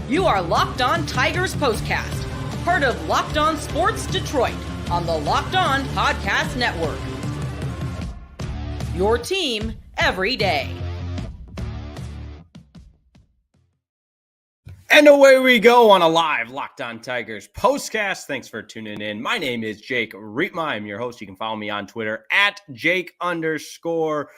You are Locked On Tigers Postcast, part of Locked On Sports Detroit on the Locked On Podcast Network. Your team every day. And away we go on a live Locked On Tigers postcast. Thanks for tuning in. My name is Jake Riepma. I'm your host. You can follow me on Twitter at Jake_Riepma,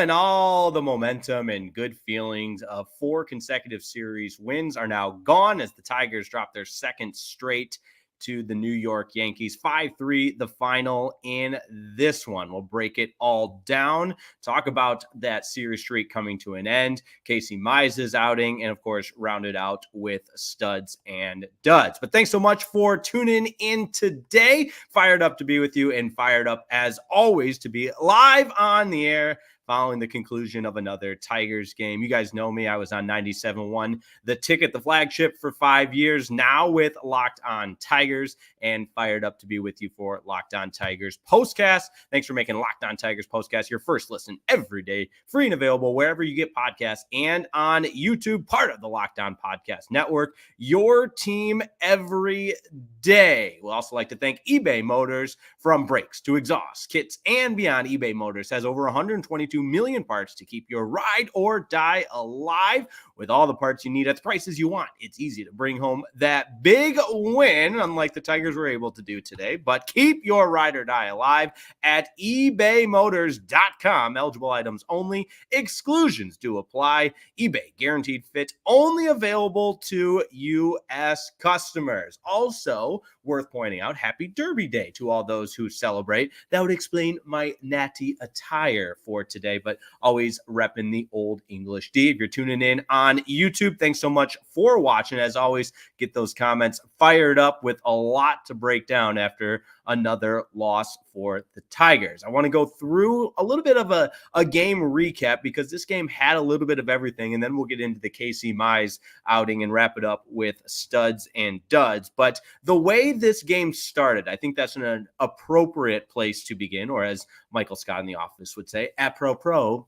and all the momentum and good feelings of 4 consecutive series wins are now gone as the Tigers drop their second straight to the New York Yankees. 5-3, the final in this one. We'll break it all down, talk about that series streak coming to an end, Casey Mize's outing, and of course, round it out with studs and duds. But thanks so much for tuning in today. Fired up to be with you and fired up as always to be live on the air following the conclusion of another Tigers game. You guys know me. I was on 97.1, the ticket, the flagship for 5 years, now with Locked On Tigers, and fired up to be with you for Locked On Tigers postcast. Thanks for making Locked On Tigers postcast your first listen every day, free and available wherever you get podcasts and on YouTube, part of the Locked On Podcast Network, your team every day. We'll also like to thank eBay Motors. From brakes to exhaust, kits, and beyond, eBay Motors has over 122 million parts to keep your ride or die alive. With all the parts you need at the prices you want, it's easy to bring home that big win, unlike the Tigers were able to do today. But keep your ride or die alive at ebaymotors.com. Eligible items only. Exclusions do apply. eBay guaranteed fit, only available to U.S. customers. Also, worth pointing out, happy Derby Day to all those who celebrate. That would explain my natty attire for today, but always repping the Old English D. If you're tuning in on YouTube, thanks so much for watching. As always, get those comments fired up with a lot to break down after another loss for the Tigers. I want to go through a little bit of a game recap because this game had a little bit of everything, and then we'll get into the Casey Mize outing and wrap it up with studs and duds. But the way this game started, I think that's an appropriate place to begin, or as Michael Scott in The Office would say, apropos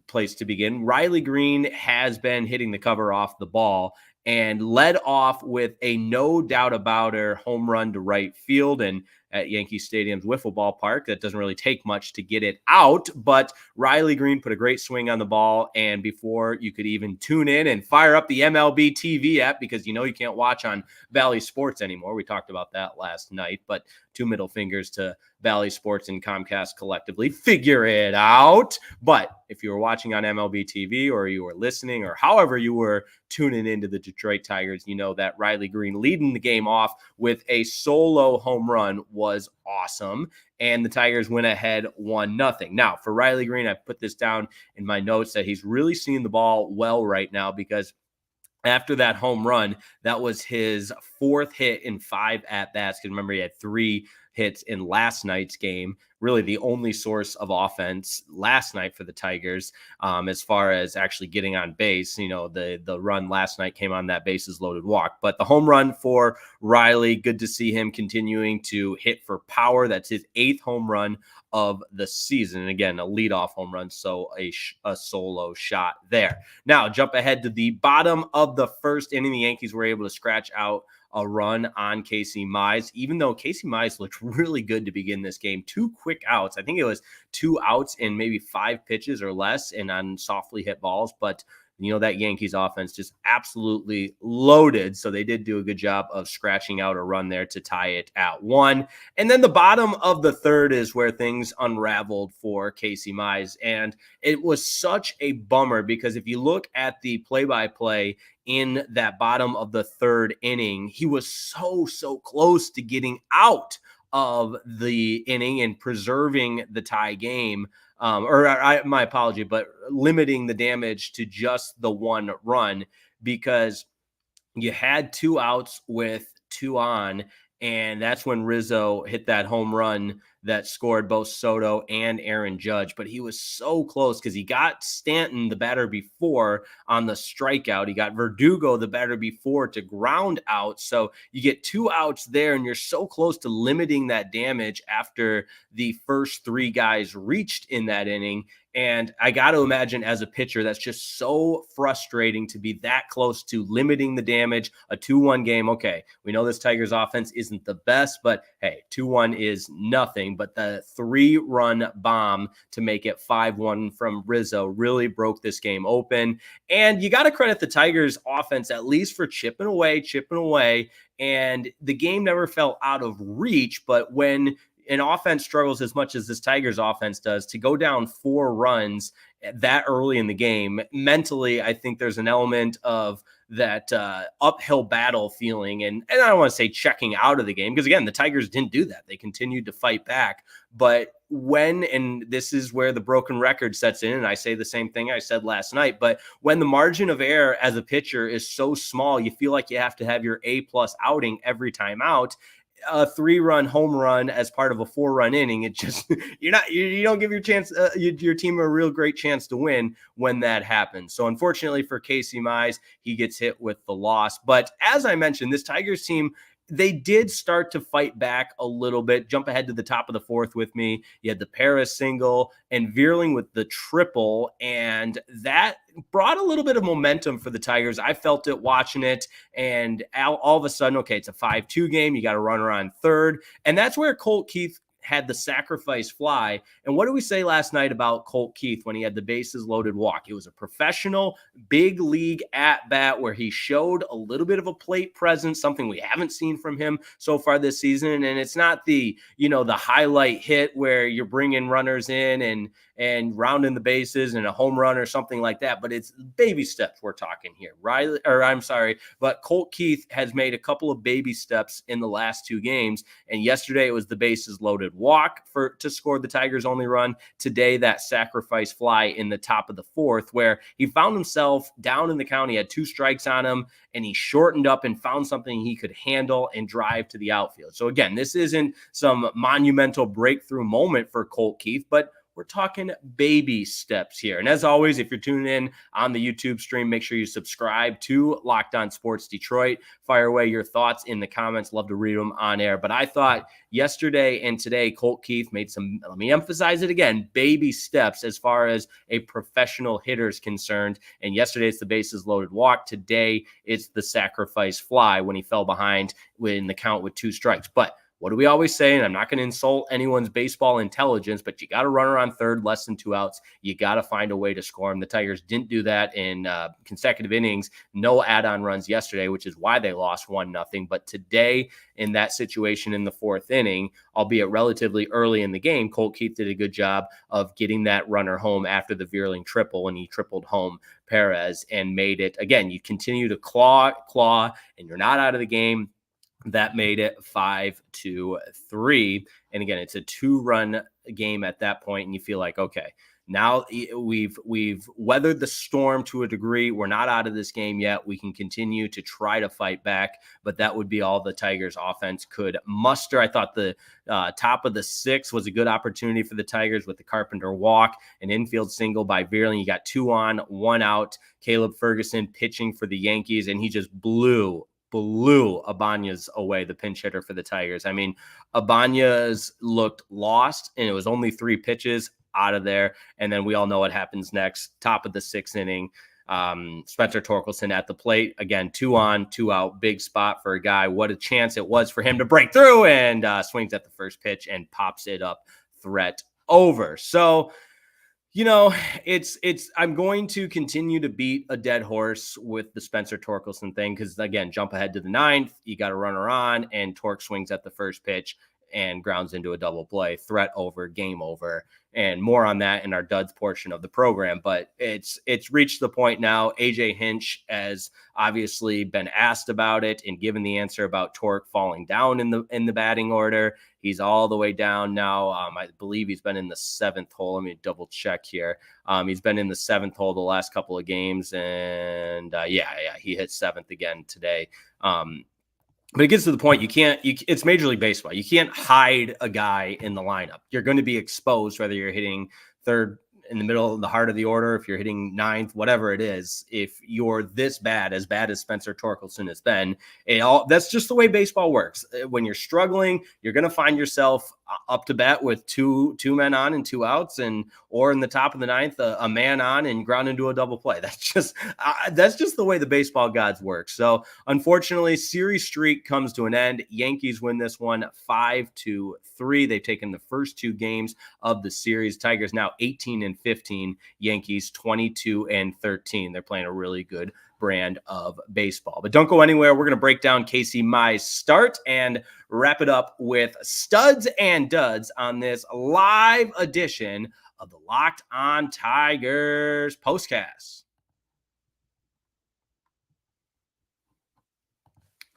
place to begin. Riley Greene has been hitting the cover off the ball and led off with a no doubt about her home run to right field. And at Yankee Stadium's wiffle ball park, that doesn't really take much to get it out, but Riley Greene put a great swing on the ball. And before you could even tune in and fire up the MLB TV app, because you know you can't watch on Valley Sports anymore. We talked about that last night, but 2 middle fingers to Valley Sports and Comcast collectively. Figure it out. But if you were watching on MLB TV, or you were listening, or however you were tuning into the Detroit Tigers, you know that Riley Greene leading the game off with a solo home run was awesome. And the Tigers went ahead 1-0. Now, for Riley Greene, I put this down in my notes that he's really seeing the ball well right now, because after that home run, that was his 4th hit in 5 at-bats. Because remember, he had 3 hits in last night's game. Really the only source of offense last night for the Tigers, as far as actually getting on base. You know, the run last night came on that bases loaded walk. But the home run for Riley, good to see him continuing to hit for power. That's his 8th home run of the season. And again, a leadoff home run, so a solo shot there. Now, jump ahead to the bottom of the first inning. The Yankees were able to scratch out a run on Casey Mize, even though Casey Mize looked really good to begin this game. 2 quick outs. I think it was 2 outs in maybe 5 pitches or less, and on softly hit balls. But you know, that Yankees offense just absolutely loaded. So they did do a good job of scratching out a run there to tie it at 1. And then the bottom of the third is where things unraveled for Casey Mize. And it was such a bummer, because if you look at the play-by-play in that bottom of the third inning, he was so close to getting out of the inning and preserving the tie game. My apology, but limiting the damage to just the 1 run, because you had 2 outs with 2 on, and that's when Rizzo hit that home run that scored both Soto and Aaron Judge, but he was so close because he got Stanton, the batter before, on the strikeout. He got Verdugo, the batter before, to ground out. So you get 2 outs there, and you're so close to limiting that damage after the first 3 guys reached in that inning. And I got to imagine as a pitcher, that's just so frustrating to be that close to limiting the damage. A 2-1 game. Okay, we know this Tigers offense isn't the best, but hey, 2-1 is nothing. But the 3-run bomb to make it 5-1 from Rizzo really broke this game open. And you got to credit the Tigers offense at least for chipping away. And the game never fell out of reach. But when an offense struggles as much as this Tigers offense does, to go down 4 runs that early in the game, mentally, I think there's an element of that uphill battle feeling. And I don't want to say checking out of the game, because again, the Tigers didn't do that. They continued to fight back. But and this is where the broken record sets in, and I say the same thing I said last night, but when the margin of error as a pitcher is so small, you feel like you have to have your A+ outing every time out. A 3-run home run as part of a 4-run inning, it just you don't give your team a real great chance to win when that happens. So unfortunately for Casey Mize, he gets hit with the loss. But as I mentioned, this Tigers team, they did start to fight back a little bit. Jump ahead to the top of the 4th with me. You had the Paris single and Veerling with the triple, and that brought a little bit of momentum for the Tigers. I felt it watching it, and all of a sudden, okay, it's a 5-2 game. You got a runner on third, and that's where Colt Keith had the sacrifice fly. And what did we say last night about Colt Keith when he had the bases loaded walk? It was a professional big league at bat where he showed a little bit of a plate presence, something we haven't seen from him so far this season. And it's not the highlight hit where you're bringing runners in and rounding the bases and a home run or something like that, but it's baby steps we're talking here. But Colt Keith has made a couple of baby steps in the last 2 games. And yesterday it was the bases loaded walk to score the Tigers' only run. Today, that sacrifice fly in the top of the 4th, where he found himself down in the count. He had 2 strikes on him, and he shortened up and found something he could handle and drive to the outfield. So again, this isn't some monumental breakthrough moment for Colt Keith, but we're talking baby steps here. And as always, if you're tuning in on the YouTube stream, make sure you subscribe to Locked On Sports Detroit. Fire away your thoughts in the comments. Love to read them on air. But I thought yesterday and today, Colt Keith made some, let me emphasize it again, baby steps as far as a professional hitter is concerned. And yesterday it's the bases loaded walk. Today it's the sacrifice fly when he fell behind in the count with 2 strikes. But what do we always say? And I'm not going to insult anyone's baseball intelligence, but you got a runner on third, less than 2 outs. You got to find a way to score him. The Tigers didn't do that in consecutive innings. No add-on runs yesterday, which is why they lost 1-0. But today, in that situation in the 4th inning, albeit relatively early in the game, Colt Keith did a good job of getting that runner home after the Veerling triple, and he tripled home Perez and made it. Again, you continue to claw, and you're not out of the game. That made it 5-3. And again, it's a 2-run game at that point, and you feel like, okay, now we've weathered the storm to a degree. We're not out of this game yet. We can continue to try to fight back, but that would be all the Tigers offense could muster. I thought the top of the 6th was a good opportunity for the Tigers with the Carpenter walk, an infield single by Veerling. You got 2 on, 1 out. Caleb Ferguson pitching for the Yankees, and he just blew Ibanez away, the pinch hitter for the Tigers. I mean, Ibanez looked lost, and it was only 3 pitches out of there. And then we all know what happens next. Top of the 6th inning, Spencer Torkelson at the plate. Again, 2 on, 2 out. Big spot for a guy. What a chance it was for him to break through, and swings at the first pitch and pops it up. Threat over. So, I'm going to continue to beat a dead horse with the Spencer Torkelson thing, because again, jump ahead to the 9th, you got a runner on, and Tork swings at the first pitch and grounds into a double play. Threat over, game over, and more on that in our duds portion of the program. But it's reached the point now. AJ Hinch has obviously been asked about it and given the answer about Tork falling down in the batting order. He's all the way down now. I believe he's been in the 7th hole. Let me double check here. He's been in the 7th hole the last couple of games, and he hit 7th again today. But it gets to the point it's Major League Baseball. You can't hide a guy in the lineup. You're going to be exposed whether you're hitting third in the middle, the heart of the order, if you're hitting ninth, whatever it is. If you're this bad as Spencer Torkelson has been, that's just the way baseball works. When you're struggling, you're going to find yourself up to bat with two men on and 2 outs, or in the top of the ninth, a man on and ground into a double play. That's just the way the baseball gods work. So unfortunately, series streak comes to an end. Yankees win this one 5-3. They've taken the first 2 games of the series. Tigers now 18-15. Yankees 22-13. They're playing a really good brand of baseball. But don't go anywhere. We're going to break down Casey Mize's start and wrap it up with studs and duds on this live edition of the Locked On Tigers postcast.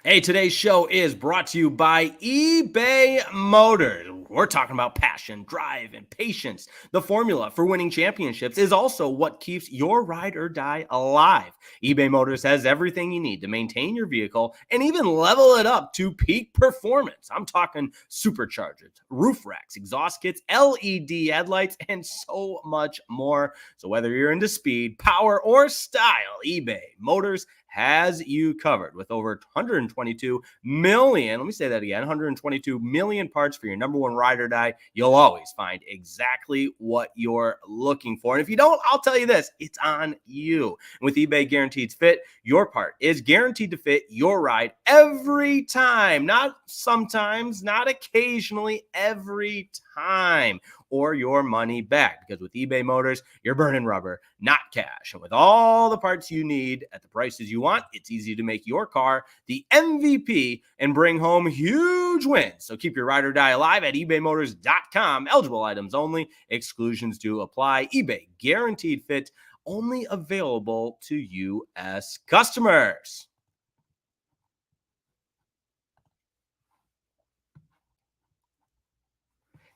Hey, today's show is brought to you by eBay Motors. We're talking about passion, drive, and patience. The formula for winning championships is also what keeps your ride or die alive. eBay Motors has everything you need to maintain your vehicle and even level it up to peak performance. I'm talking superchargers, roof racks, exhaust kits, LED headlights, and so much more. So whether you're into speed, power, or style, eBay Motors has you covered with over 122 million. Let me say that again, 122 million parts for your number one ride or die. You'll always find exactly what you're looking for. And if you don't, I'll tell you this, it's on you. And with eBay Guaranteed Fit, your part is guaranteed to fit your ride every time, not sometimes, not occasionally, every time, or your money back. Because with eBay Motors, you're burning rubber, not cash. And with all the parts you need at the prices you want, it's easy to make your car the MVP and bring home huge wins. So keep your ride or die alive at ebaymotors.com. Eligible items only. Exclusions do apply. eBay Guaranteed Fit, only available to U.S. customers.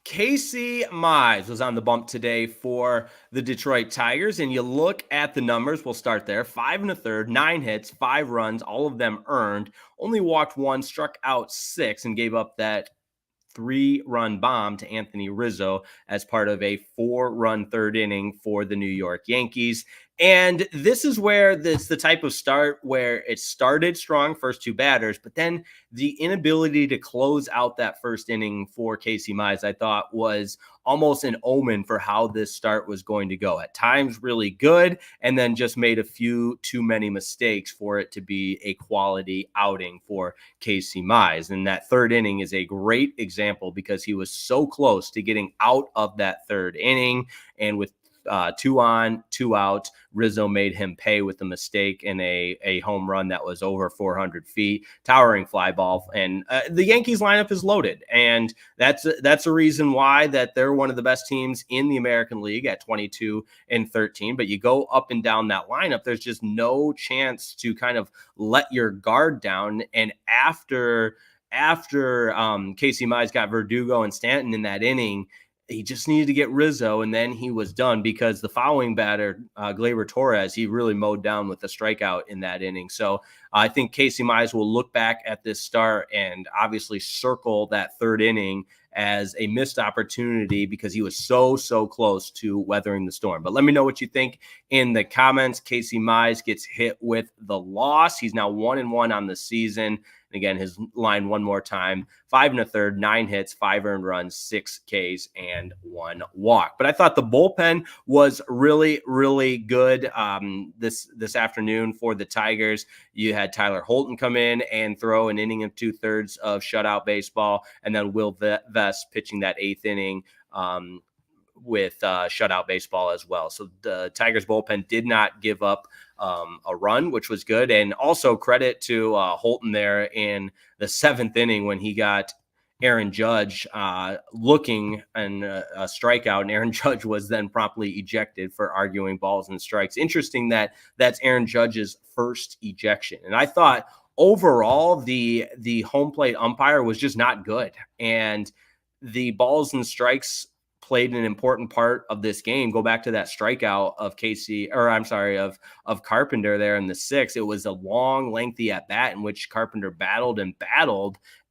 Casey Mize was on the bump today for the Detroit Tigers, and you look at the numbers, we'll start there. 5 1/3, 9 hits, 5 runs, all of them earned, only walked 1, struck out 6, and gave up that 3-run bomb to Anthony Rizzo as part of a 4-run third inning for the New York Yankees. And this is where it's the type of start where it started strong, first 2 batters, but then the inability to close out that first inning for Casey Mize, I thought, was almost an omen for how this start was going to go. At times really good, and then just made a few too many mistakes for it to be a quality outing for Casey Mize. And that third inning is a great example because he was so close to getting out of that third inning. And with 2 on, 2 out, Rizzo made him pay with the mistake in a home run that was over 400 feet, towering fly ball. And the Yankees lineup is loaded. And that's a reason why that they're one of the best teams in the American League at 22-13. But you go up and down that lineup, there's just no chance to kind of let your guard down. And after Casey Mize got Verdugo and Stanton in that inning, he just needed to get Rizzo, and then he was done because the following batter, Gleyber Torres, he really mowed down with a strikeout in that inning. So I think Casey Mize will look back at this start and obviously circle that third inning as a missed opportunity because he was so close to weathering the storm. But let me know what you think in the comments. Casey Mize gets hit with the loss. He's now 1-1 on the season. And again, his line one more time, 5 1/3, 9 hits, 5 earned runs, 6 Ks, and 1 walk. But I thought the bullpen was really, really good this afternoon for the Tigers. You had Tyler Holton come in and throw an inning and 2/3 of shutout baseball, and then Will Vest pitching that 8th inning with shutout baseball as well. So the Tigers bullpen did not give up a run, which was good. And also credit to Holton there in the 7th inning when he got Aaron Judge looking and a strikeout, and Aaron Judge was then promptly ejected for arguing balls and strikes. Interesting that that's Aaron Judge's first ejection. And I thought overall the home plate umpire was just not good. And the balls and strikes played an important part of this game. Go back to that strikeout of of Carpenter there in the sixth. It was a long, lengthy at bat in which Carpenter battled,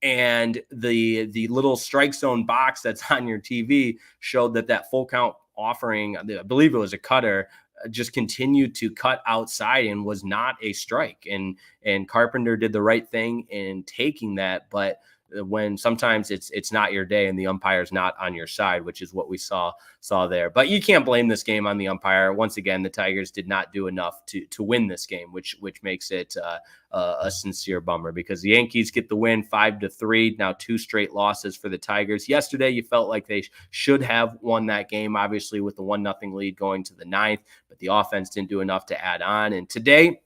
and the little strike zone box that's on your TV showed that full count offering, I believe it was a cutter, just continued to cut outside and was not a strike. And Carpenter did the right thing in taking that, but when sometimes it's not your day and the umpire's not on your side, which is what we saw there. But you can't blame this game on the umpire. Once again, the Tigers did not do enough to win this game, which makes it a sincere bummer, because the Yankees get the win 5-3. Now 2 straight losses for the Tigers. Yesterday, you felt like they should have won that game, obviously with the 1-0 lead going to the ninth, but the offense didn't do enough to add on. And today,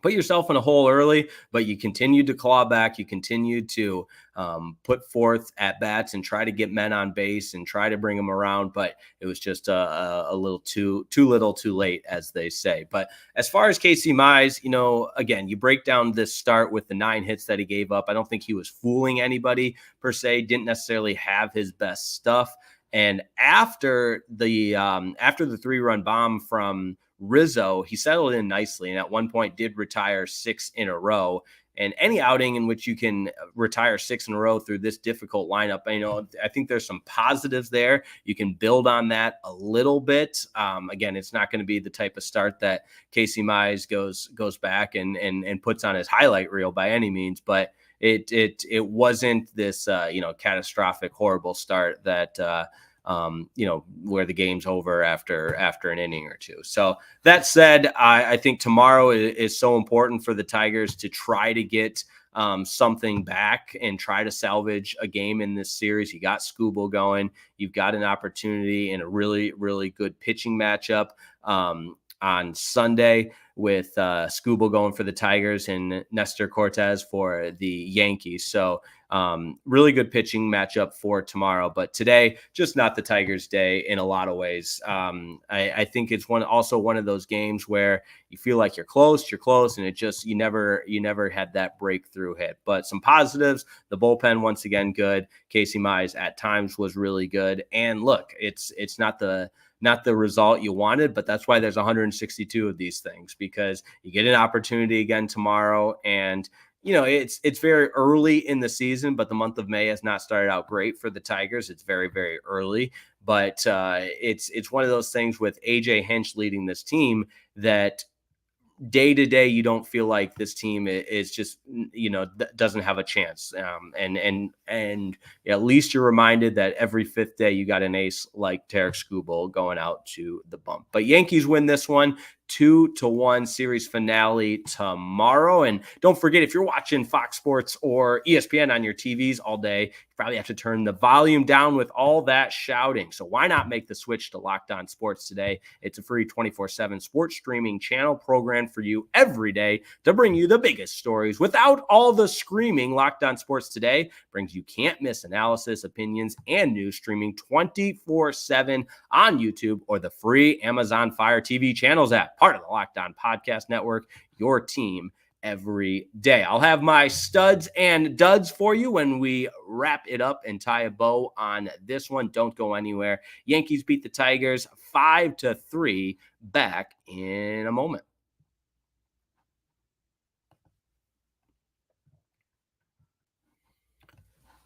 put yourself in a hole early, but you continued to claw back. You continued to put forth at bats and try to get men on base and try to bring them around. But it was just a little too little too late, as they say. But as far as Casey Mize, again, you break down this start with the 9 hits that he gave up. I don't think he was fooling anybody per se, didn't necessarily have his best stuff. And after the 3-run bomb from Rizzo, he settled in nicely, and at one point did retire 6 in a row. And any outing in which you can retire 6 in a row through this difficult lineup, I think there's some positives there. You can build on that a little bit. Again, it's not going to be the type of start that Casey Mize goes back and puts on his highlight reel by any means, but it wasn't this catastrophic, horrible start that where the game's over after an inning or two. So that said, I think tomorrow is so important for the Tigers to try to get something back and try to salvage a game in this series. You got Skubal going. You've got an opportunity in a really, really good pitching matchup on Sunday with Skubal going for the Tigers and Nestor Cortes for the Yankees. So really good pitching matchup for tomorrow, but today just not the Tigers' day in a lot of ways. I think it's also one of those games where you feel like you're close, and it just you never had that breakthrough hit. But some positives: the bullpen once again good. Casey Mize at times was really good, and look, it's not the result you wanted, but that's why there's 162 of these things, because you get an opportunity again tomorrow. And it's very early in the season, but the month of May has not started out great for the Tigers. It's very, very early, but it's one of those things with AJ Hinch leading this team that day to day, you don't feel like this team is just, doesn't have a chance. And at least you're reminded that every 5th day you got an ace like Tarik Skubal going out to the bump. But Yankees win this one 2-1, series finale tomorrow. And don't forget, if you're watching Fox Sports or ESPN on your TVs all day, you probably have to turn the volume down with all that shouting. So why not make the switch to Locked On Sports today? It's a free 24/7 sports streaming channel program for you every day to bring you the biggest stories without all the screaming. Locked On Sports Today brings you can't miss analysis, opinions, and news streaming 24/7 on YouTube or the free Amazon Fire TV channels app. Part of the Locked On Podcast Network, your team every day. I'll have my studs and duds for you when we wrap it up and tie a bow on this one. Don't go anywhere. Yankees beat the Tigers 5-3. Back in a moment.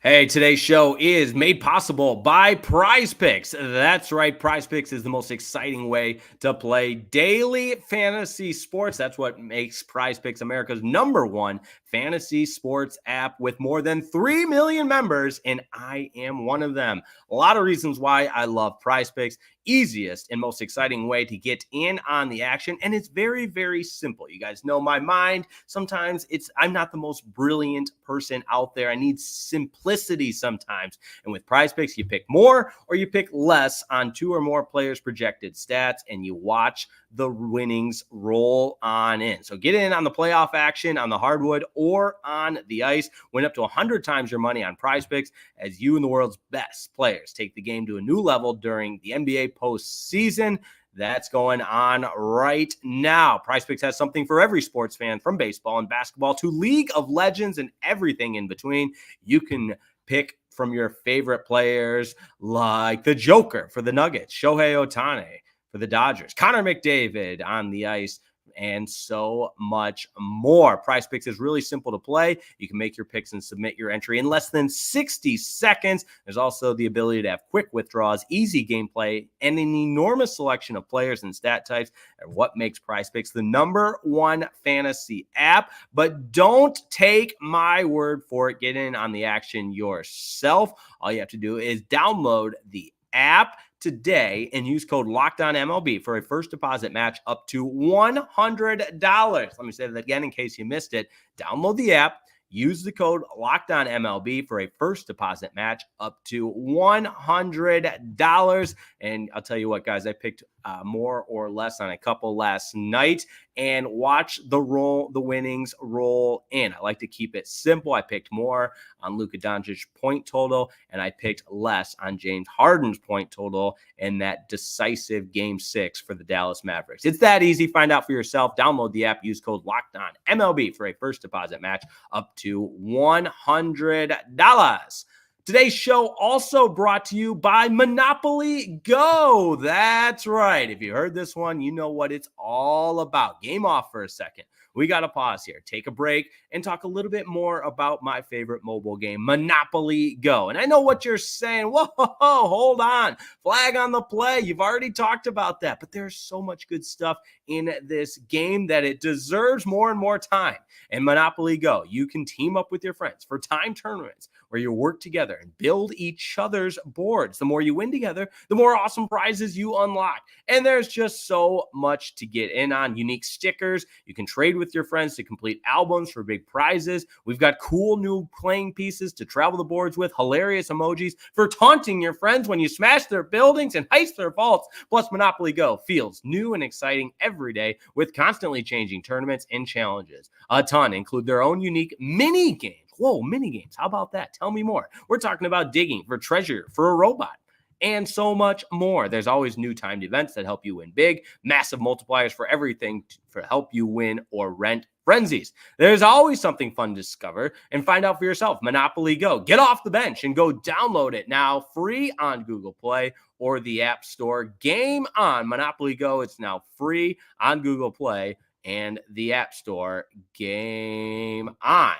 Hey, today's show is made possible by Prize Picks. That's right. Prize Picks is the most exciting way to play daily fantasy sports. That's what makes Prize Picks America's #1 fantasy sports app with more than 3 million members, and I am one of them. A lot of reasons why I love Prize Picks. Easiest and most exciting way to get in on the action, and it's very, very simple. You guys know my mind. Sometimes I'm not the most brilliant person out there. I need simplicity sometimes. And with Prize Picks, you pick more or you pick less on 2 or more players' projected stats, and you watch the winnings roll on in. So get in on the playoff action on the hardwood or on the ice. Win up to 100 times your money on Prize Picks as you and the world's best players take the game to a new level during the NBA postseason. That's going on right now. Prize Picks has something for every sports fan, from baseball and basketball to League of Legends and everything in between. You can pick from your favorite players like the Joker for the Nuggets, Shohei Ohtani for the Dodgers, Connor McDavid on the ice, and so much more. Prize Picks is really simple to play. You can make your picks and submit your entry in less than 60 seconds. There's also the ability to have quick withdrawals, easy gameplay, and an enormous selection of players and stat types are what makes Prize Picks the #1 fantasy app. But don't take my word for it. Get in on the action yourself. All you have to do is download the app today and use code LOCKEDONMLB for a first deposit match up to $100. Let me say that again in case you missed it. Download the app, use the code LOCKEDONMLB for a first deposit match up to $100. And I'll tell you what, guys, I picked more or less on a couple last night, and watch the winnings roll in. I like to keep it simple. I picked more on Luka Doncic's point total, and I picked less on James Harden's point total in that decisive Game 6 for the Dallas Mavericks. It's that easy. Find out for yourself. Download the app. Use code LOCKEDONMLB for a first deposit match up to $100. Today's show also brought to you by Monopoly Go. That's right. If you heard this one, you know what it's all about. Game off for a second. We got to pause here, take a break, and talk a little bit more about my favorite mobile game, Monopoly Go. And I know what you're saying. Whoa, hold on. Flag on the play. You've already talked about that. But there's so much good stuff in this game that it deserves more and more time. And Monopoly Go, you can team up with your friends for time tournaments where you work together and build each other's boards. The more you win together, the more awesome prizes you unlock. And there's just so much to get in on. Unique stickers. You can trade with your friends to complete albums for big prizes. We've got cool new playing pieces to travel the boards with, hilarious emojis for taunting your friends when you smash their buildings and heist their vaults. Plus, Monopoly Go feels new and exciting every day with constantly changing tournaments and challenges. A ton include their own unique mini games. Whoa, mini games. How about that? Tell me more. We're talking about digging for treasure for a robot and so much more. There's always new timed events that help you win big, massive multipliers for everything to help you win or rent frenzies. There's always something fun to discover and find out for yourself. Monopoly Go. Get off the bench and go download it now, free on Google Play or the App Store. Game on. Monopoly Go. It's now free on Google Play and the App Store. Game on.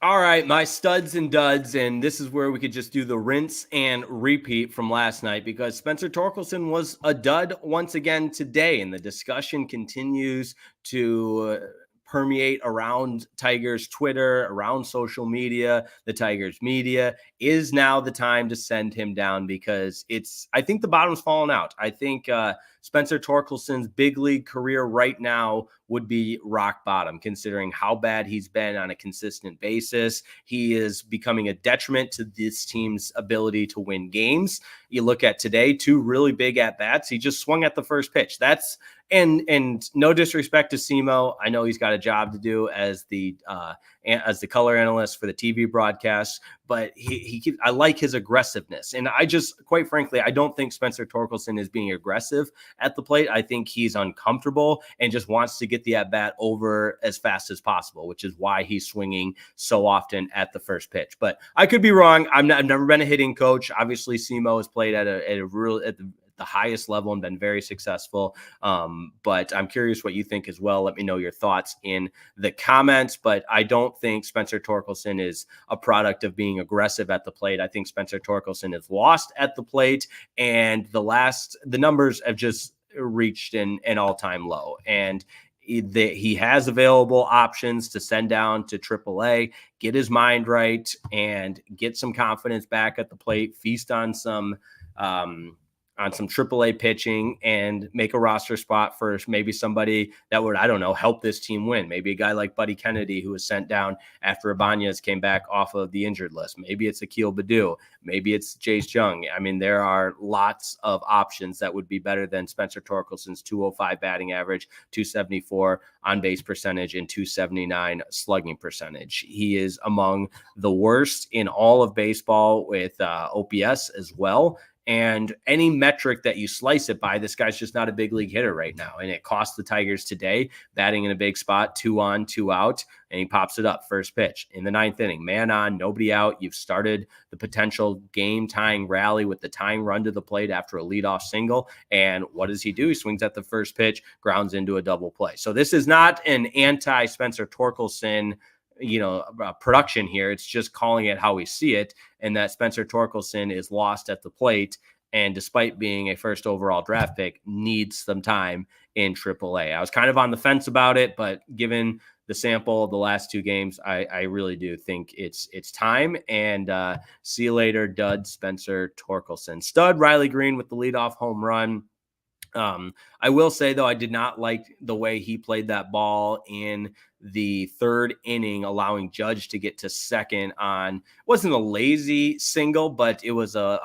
All right, my studs and duds, and this is where we could just do the rinse and repeat from last night because Spencer Torkelson was a dud once again today, and the discussion continues to permeate around Tigers Twitter, around social media. The Tigers media is now the time to send him down because I think the bottom's fallen out. I think Spencer Torkelson's big league career right now would be rock bottom, considering how bad he's been on a consistent basis. He is becoming a detriment to this team's ability to win games. You look at today, 2 really big at-bats. He just swung at the first pitch. And no disrespect to Simo. I know he's got a job to do as the color analyst for the TV broadcast, but I like his aggressiveness. And I just, quite frankly, I don't think Spencer Torkelson is being aggressive at the plate. I think he's uncomfortable and just wants to get the at-bat over as fast as possible, which is why he's swinging so often at the first pitch. But I could be wrong. I've never been a hitting coach. Obviously, Simo has played at the highest level and been very successful. But I'm curious what you think as well. Let me know your thoughts in the comments. But I don't think Spencer Torkelson is a product of being aggressive at the plate. I think Spencer Torkelson is lost at the plate, and the numbers have just reached an all-time low. And he has available options to send down to AAA, get his mind right, and get some confidence back at the plate, feast on some AAA pitching and make a roster spot for maybe somebody that would, help this team win. Maybe a guy like Buddy Kennedy, who was sent down after Ibanez came back off of the injured list. Maybe it's Akil Baddoo. Maybe it's Jace Jung. I mean, there are lots of options that would be better than Spencer Torkelson's 205 batting average, 274 on base percentage, and 279 slugging percentage. He is among the worst in all of baseball with OPS as well. And any metric that you slice it by, this guy's just not a big league hitter right now. And it cost the Tigers today, batting in a big spot, 2 on, 2 out, and he pops it up first pitch in the 9th inning, man on, nobody out. You've started the potential game tying rally with the tying run to the plate after a leadoff single. And what does he do? He swings at the first pitch, grounds into a double play. So this is not an anti-Spencer Torkelson production here. It's just calling it how we see it, and that Spencer Torkelson is lost at the plate, and despite being a first overall draft pick, needs some time in AAA. I was kind of on the fence about it, but given the sample of the last 2 games, I really do think it's time. And see you later, dud Spencer Torkelson. Stud Riley Greene with the leadoff home run. I will say, though, I did not like the way he played that ball in the 3rd inning, allowing Judge to get to second on, it wasn't a lazy single, but it was a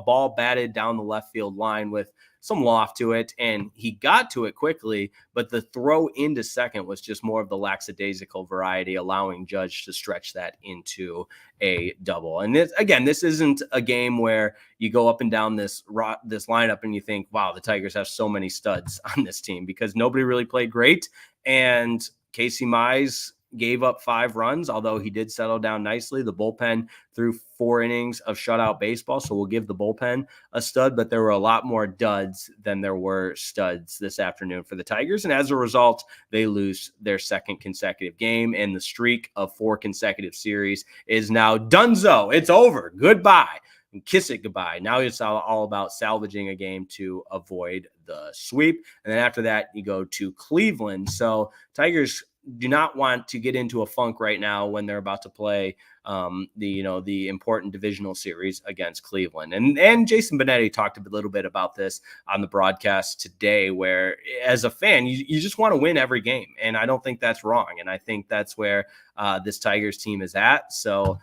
ball batted down the left field line with some loft to it, and he got to it quickly, but the throw into second was just more of the lackadaisical variety, allowing Judge to stretch that into a double. And this isn't a game where you go up and down this lineup and you think, wow, the Tigers have so many studs on this team, because nobody really played great. And Casey Mize gave up 5 runs, although he did settle down nicely. The bullpen threw 4 innings of shutout baseball, so we'll give the bullpen a stud, but there were a lot more duds than there were studs this afternoon for the Tigers, and as a result, they lose their 2nd consecutive game, and the streak of 4 consecutive series is now donezo. It's over. Goodbye. And kiss it goodbye. Now it's all about salvaging a game to avoid the sweep, and then after that, you go to Cleveland. So Tigers do not want to get into a funk right now when they're about to play the important divisional series against Cleveland. And Jason Benetti talked a little bit about this on the broadcast today, where as a fan, you just want to win every game. And I don't think that's wrong. And I think that's where this Tigers team is at. So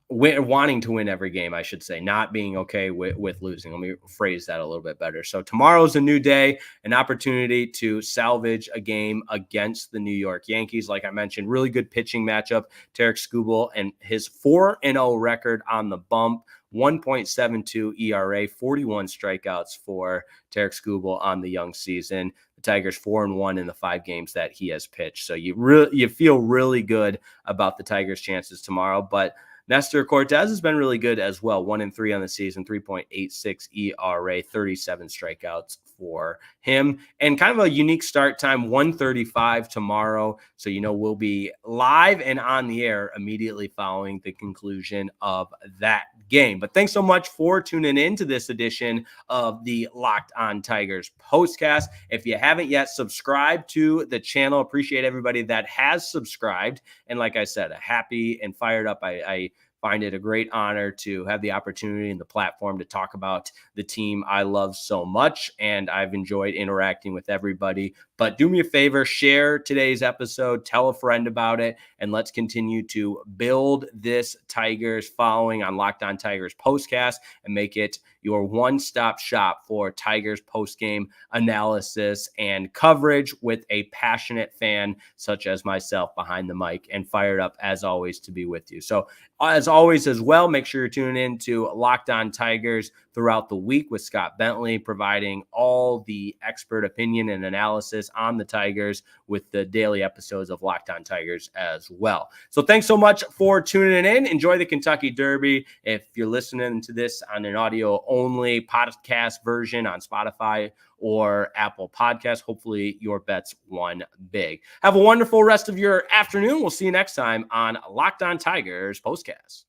wanting to win every game, I should say, not being okay with losing. Let me phrase that a little bit better. So tomorrow's a new day, an opportunity to salvage a game against the New York Yankees. Like I mentioned, really good pitching matchup. Tarik Skubal and his 4-0 record on the bump, 1.72 ERA, 41 strikeouts for Tarik Skubal on the young season. The Tigers 4-1 in the 5 games that he has pitched. So you feel really good about the Tigers' chances tomorrow, but Nestor Cortez has been really good as well. 1-3 on the season, 3.86 ERA, 37 strikeouts for him. And kind of a unique start time, 1:35 tomorrow. So, we'll be live and on the air immediately following the conclusion of that game. But thanks so much for tuning in to this edition of the Locked On Tigers postcast. If you haven't yet subscribed to the channel, appreciate everybody that has subscribed. And like I said, happy and fired up. I find it a great honor to have the opportunity and the platform to talk about the team I love so much, and I've enjoyed interacting with everybody. But do me a favor, share today's episode, tell a friend about it, and let's continue to build this Tigers following on Locked On Tigers postcast and make it your one-stop shop for Tigers postgame analysis and coverage with a passionate fan such as myself behind the mic, and fired up as always to be with you. So as always as well, make sure you're tuning in to Locked On Tigers throughout the week with Scott Bentley, providing all the expert opinion and analysis on the Tigers with the daily episodes of Locked On Tigers as well. So thanks so much for tuning in. Enjoy the Kentucky Derby. If you're listening to this on an audio-only podcast version on Spotify or Apple Podcasts, hopefully your bets won big. Have a wonderful rest of your afternoon. We'll see you next time on Locked On Tigers postcast.